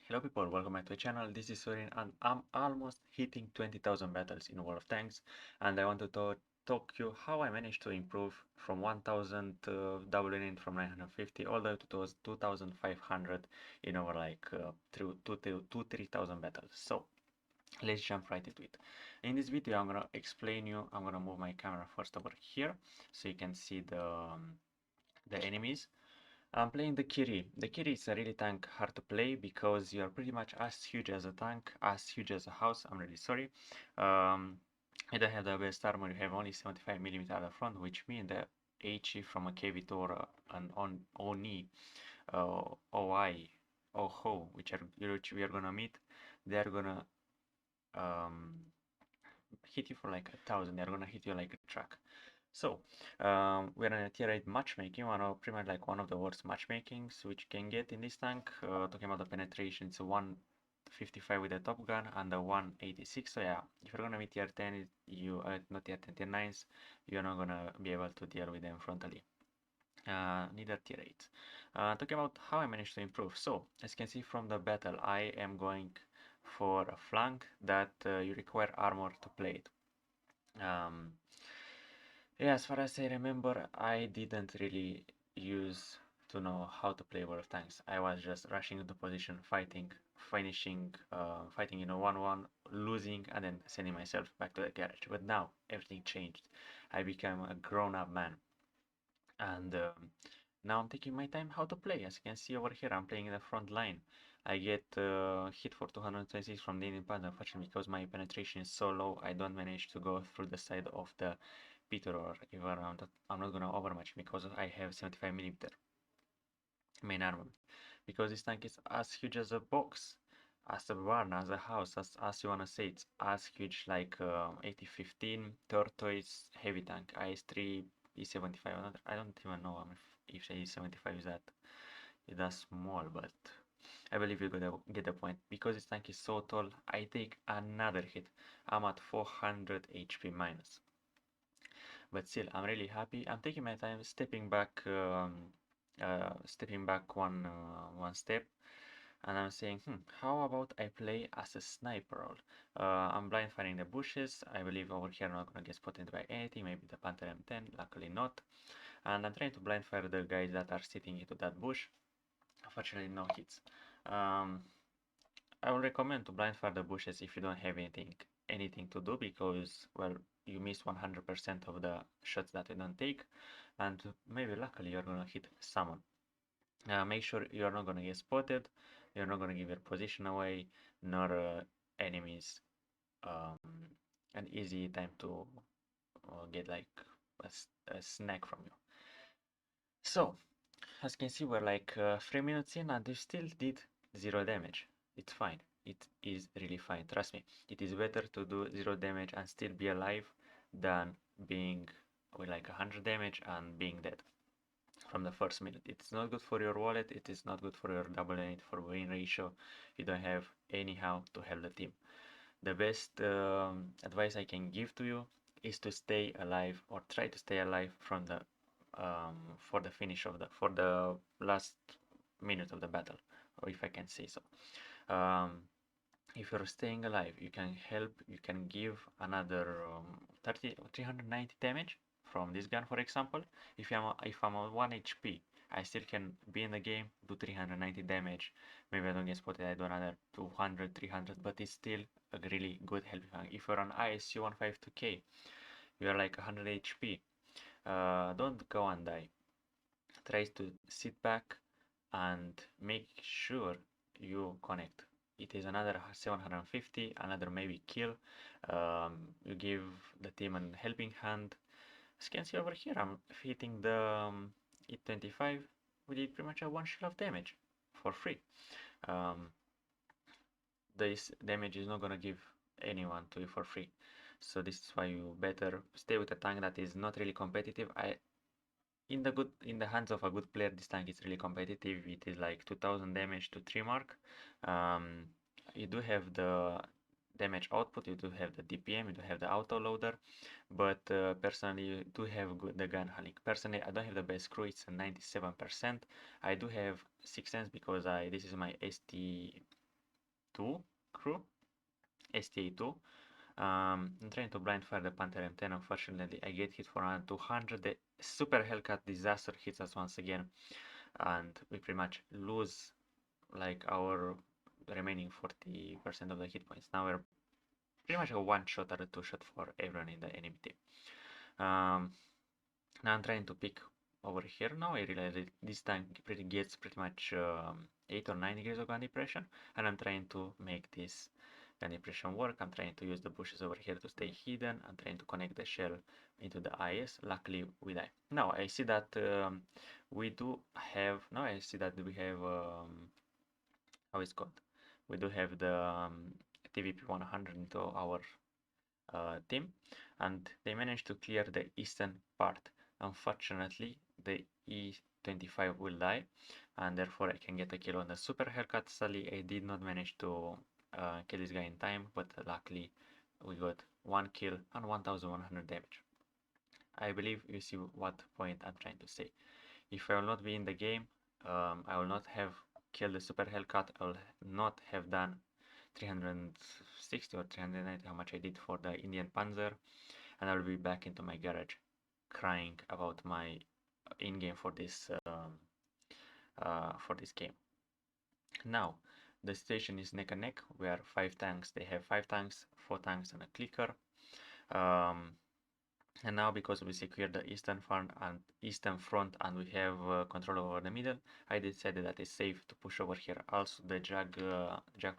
Hello people, welcome back to the channel. This is Sorin and I'm almost hitting 20,000 battles in World of Tanks, and I want to talk you how I managed to improve from 1000 doubling in from 950 all the way to 2500 in over like 3,000 battles. So let's jump right into it. In this video I'm gonna explain you. I'm gonna move my camera first over here so you can see the enemies. I'm playing the Kiri. The Kiri is a really tank hard to play because you are pretty much as huge as a tank, as huge as a house. I'm really sorry. Um, you don't have the best armor. You have only 75mm at the front, which means the HE from a KV or an ONI, OI, OHO, which we are gonna meet, they are gonna um, hit you for like 1,000. They're gonna hit you like a truck. So, we're in a tier 8 matchmaking, pretty much like one of the worst matchmakings which you can get in this tank. Talking about the penetration, it's a 155 with the top gun and a 186. So yeah, if you're gonna be tier 10, not tier 10, tier 9s, you're not gonna be able to deal with them frontally. Neither tier 8. Talking about how I managed to improve. So, as you can see from the battle, I am going for a flank that you require armor to play it. Yeah, as far as I remember, I didn't really use to know how to play World of Tanks. I was just rushing into position, fighting, fighting, 1-1, losing, and then sending myself back to the garage. But now everything changed. I became a grown-up man, and now I'm taking my time how to play. As you can see over here, I'm playing in the front line. I get hit for 226 from the Indian Panzer. Unfortunately, because my penetration is so low, I don't manage to go through the side of the Peter, or even I'm not gonna overmatch because I have 75mm main armor. Because this tank is as huge as a box, as a barn, as a house, as you wanna say, it's as huge like 8015 tortoise heavy tank, IS-3 E75. I don't even know if E75 is that small, but I believe you get the point. Because this tank is so tall, I take another hit. I'm at 400 HP minus. But still, I'm really happy. I'm taking my time, stepping back one step, and I'm saying, how about I play as a sniper role? I'm blind firing the bushes. I believe over here I'm not gonna get spotted by anything. Maybe the Panther M10, luckily not. And I'm trying to blind fire the guys that are sitting into that bush. Unfortunately, no hits. Um, I would recommend to blind fire the bushes if you don't have anything to do, because well, you miss 100% of the shots that you don't take, and maybe luckily you're gonna hit someone. Make sure you're not gonna get spotted, you're not gonna give your position away, nor enemies um, an easy time to get like a snack from you. So, as you can see, we're like 3 minutes in and we still did 0 damage. It's fine. It is really fine. Trust me. It is better to do 0 damage and still be alive than being with like 100 damage and being dead from the first minute. It's not good for your wallet. It is not good for your double and for win ratio. You don't have anyhow to help the team. The best advice I can give to you is to stay alive, or try to stay alive from the for the finish of for the last minute of the battle, or if I can say so. If you're staying alive, you can help, you can give another 390 damage from this gun, for example. If I'm on 1 HP, I still can be in the game, do 390 damage. Maybe I don't get spotted, I do another 200, 300, but it's still a really good helping hand. If you're on ISU 152K, you're like 100 HP. Don't go and die. Try to sit back and make sure you connect. It is another 750, another maybe kill. You give the team a helping hand. As you can see over here, I'm hitting the E25. We did pretty much a one shell of damage for free. This damage is not gonna give anyone to you for free. So this is why you better stay with a tank that is not really competitive. In the hands of a good player, this tank is really competitive. It is like 2000 damage to 3 mark. You do have the damage output, you do have the DPM, you do have the auto loader, but personally you do have the gun handling. Personally, I don't have the best crew, it's a 97%. I do have 6 cents because this is my ST 2 crew, STA2. I'm trying to blind fire the Panther M10. Unfortunately, I get hit for around 200. The super Hellcat disaster hits us once again, and we pretty much lose like our remaining 40% of the hit points. Now we're pretty much a one-shot or a two-shot for everyone in the enemy team. Now I'm trying to pick over here. Now I realize that this tank gets pretty much 8 or 9 degrees of gun depression, and I'm trying to make this gun depression work. I'm trying to use the bushes over here to stay hidden. I'm trying to connect the shell into the IS. Luckily we die. Now I see that we do have, now I see that we have, how is it called? We do have the TVP 100 into our team, and they managed to clear the eastern part. Unfortunately, the E25 will die, and therefore I can get a kill on the Super Hellcat. Sadly, I did not manage to kill this guy in time, but luckily we got 1 kill and 1100 damage. I believe you see what point I'm trying to say. If I will not be in the game, I will not have killed the Super Hellcat. I will not have done 360 or 390, how much I did for the Indian Panzer, and I'll be back into my garage crying about my in-game for this game. Now the situation is neck and neck. We are 5 tanks. They have 5 tanks, 4 tanks, and a clicker. And now, because we secured the eastern front and we have control over the middle, I decided that it's safe to push over here. Also, the Jag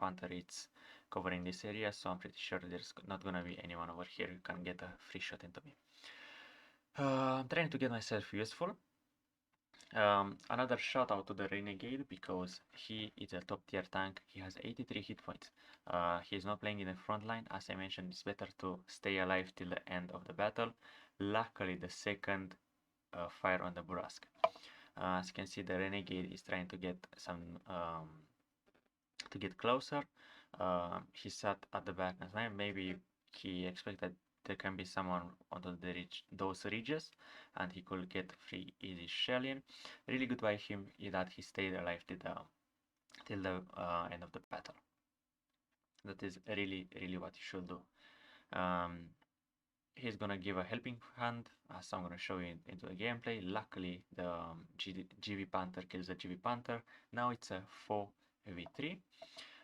Panther is covering this area, so I'm pretty sure there's not gonna be anyone over here who can get a free shot into me. I'm trying to get myself useful. Another shout out to the Renegade, because he is a top tier tank. He has 83 hit points. He is not playing in the front line. As I mentioned, it's better to stay alive till the end of the battle. Luckily, the second fire on the Burask. As you can see, the Renegade is trying to get some to get closer. He sat at the back and maybe he expected there can be someone on those ridges, and he could get free easy shelling. Really good by him is that he stayed alive till the end of the battle. That is really what you should do. He's gonna give a helping hand, as I'm gonna show you into the gameplay. Luckily, the GV Panther kills the GV Panther. Now it's a 4v3.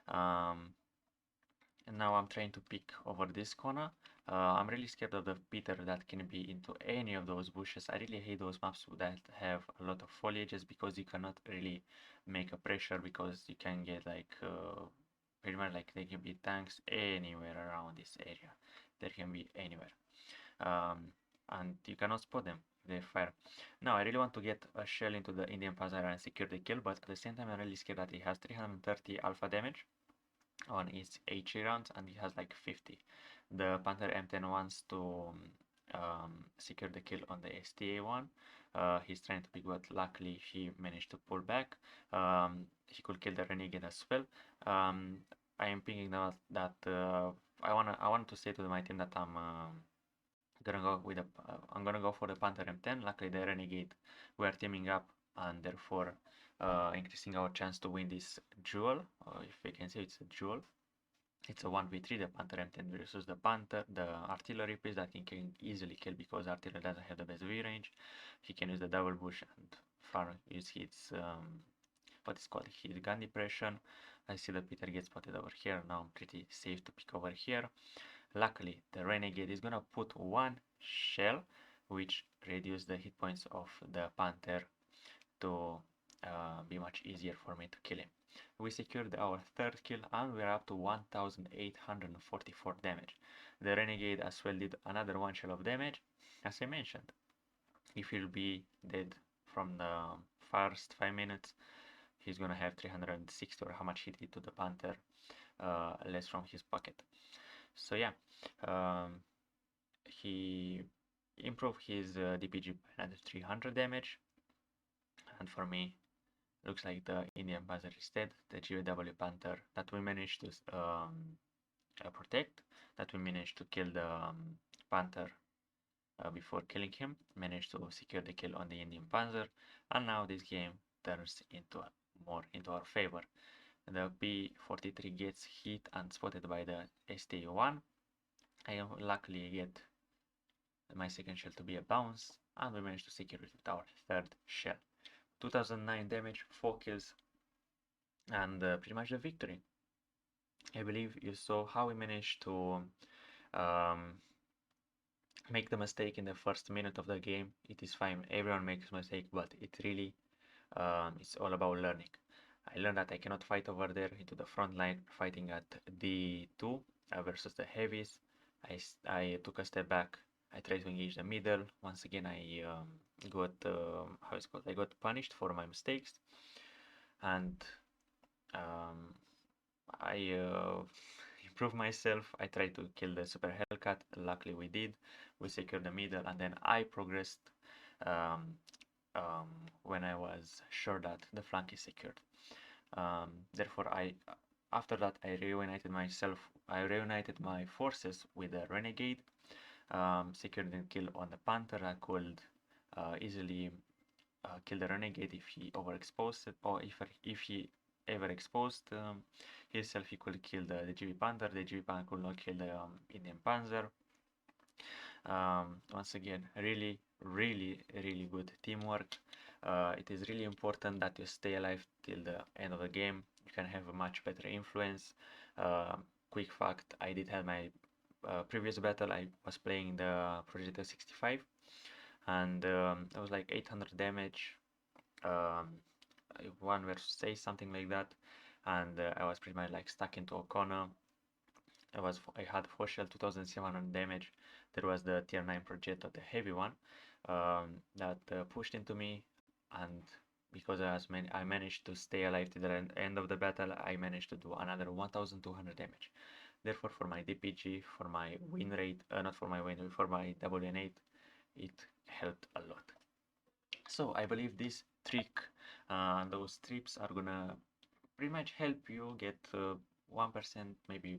And now I'm trying to pick over this corner. I'm really scared of the Peter that can be into any of those bushes. I really hate those maps that have a lot of foliages, because you cannot really make a pressure, because you can get like pretty much like there can be tanks anywhere around this area. There can be anywhere. And you cannot spot them. They fire. Now I really want to get a shell into the Indian Panzer and secure the kill, but at the same time I'm really scared that he has 330 alpha damage on his HE rounds, and he has like 50. The Panther M10 wants to secure the kill on the STA one. He's trying to pick, but luckily he managed to pull back. He could kill the Renegade as well. I am thinking that I want to say to my team that I'm gonna go for the Panther M10. Luckily the Renegade, we are teaming up, and therefore increasing our chance to win this duel. If you can see, it's a duel. It's a 1v3, the Panther M10 versus the artillery piece that he can easily kill, because artillery doesn't have the best V range. He can use the double bush and use his what is called his gun depression. I see that Peter gets spotted over here. Now I'm pretty safe to pick over here. Luckily, the Renegade is gonna put 1 shell, which reduces the hit points of the Panther to be much easier for me to kill him. We secured our 3rd kill, and we're up to 1844 damage. The Renegade as well did another 1 shell of damage. As I mentioned, if he'll be dead from the first 5 minutes, he's gonna have 360, or how much he did to the Panther, less from his pocket. So yeah, he improved his DPG by another 300 damage, and for me, looks like the Indian Panzer is dead. The GW Panther that we managed to protect, that we managed to kill the Panther before killing him, managed to secure the kill on the Indian Panzer, and now this game turns into more into our favor. the P-43 gets hit and spotted by the ST-1. I luckily get my second shell to be a bounce, and we managed to secure it with our third shell. 2009 damage, 4 kills, and pretty much the victory. I believe you saw how we managed to um, make the mistake in the first minute of the game. It is fine, everyone makes mistake, but it really it's all about learning. I learned that I cannot fight over there into the front line fighting at D2 versus the heavies. I took a step back. I tried to engage the middle. Once again, I got how it's called. I got punished for my mistakes, and um, I improved myself. I tried to kill the super Hellcat. Luckily, we did. We secured the middle, and then I progressed um, um, when I was sure that the flank is secured. Therefore, after that I reunited myself. I reunited my forces with the renegade. Secured the kill on the panther. I could easily kill the renegade if he overexposed it, or if he ever exposed himself. He could kill the GB panther. The GB panther could not kill the Indian panzer. Once again, really good teamwork. It is really important that you stay alive till the end of the game. You can have a much better influence. Quick fact, I did have my previous battle. I was playing the Projectile 65, and I was like 800 damage, 1 versus 8, something like that, and I was pretty much like stuck into a corner. I had 4 shell, 2700 damage. There was the tier 9 projectile, the heavy one, that pushed into me, and because I managed to stay alive to the end of the battle, I managed to do another 1200 damage. Therefore, for my DPG, for my win rate, not for my win rate, for my WN8, it helped a lot. So I believe this trick, those trips are gonna pretty much help you get 1%, maybe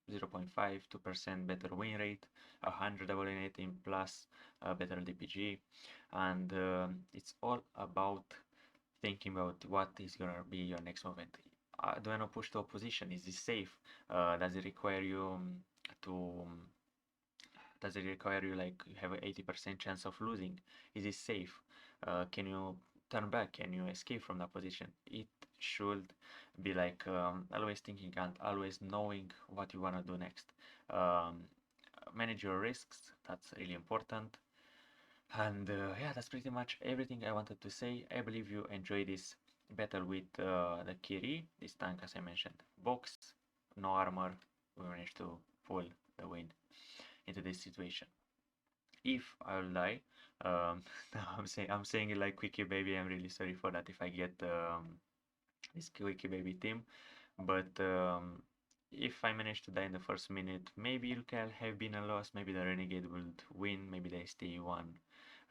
0.5, 2% better win rate, 100 WN18 plus better DPG, and it's all about thinking about what is gonna be your next movement. Do I not push to opposition? Is this safe? Does it require you to does it require you like you have an 80% chance of losing? Is it safe? Can you turn back? Can you escape from that position? It should be like always thinking and always knowing what you want to do next. Manage your risks, that's really important. And yeah, that's pretty much everything I wanted to say. I believe you enjoyed this battle with the Kiri, this tank as I mentioned. Box, no armor, we managed to pull the win into this situation. If I'll die, I'm saying it like Quickie Baby. I'm really sorry for that if I get this Quickie Baby team, but if I manage to die in the first minute, maybe it can have been a loss. Maybe the Renegade will win. Maybe the ST1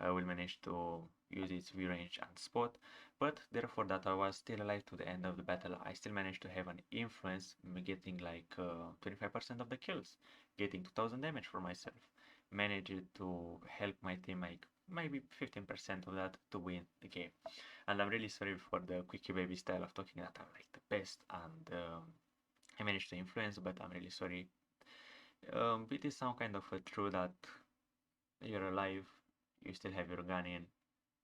will manage to use its view range and spot. But therefore, that I was still alive to the end of the battle, I still managed to have an influence, getting like 25% of the kills, getting 2000 damage for myself. Managed to help my team like maybe 15% of that to win the game. And I'm really sorry for the Quickie Baby style of talking that I'm like the best and I managed to influence, but I'm really sorry. It is some kind of a true that you're alive, you still have your gun in,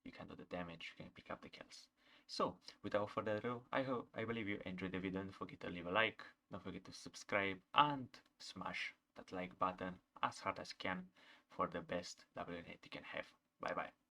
you can do the damage, you can pick up the kills. So, without further ado, I believe you enjoyed the video. Don't forget to leave a like, don't forget to subscribe, and smash that like button as hard as you can for the best WN8 you can have. Bye bye.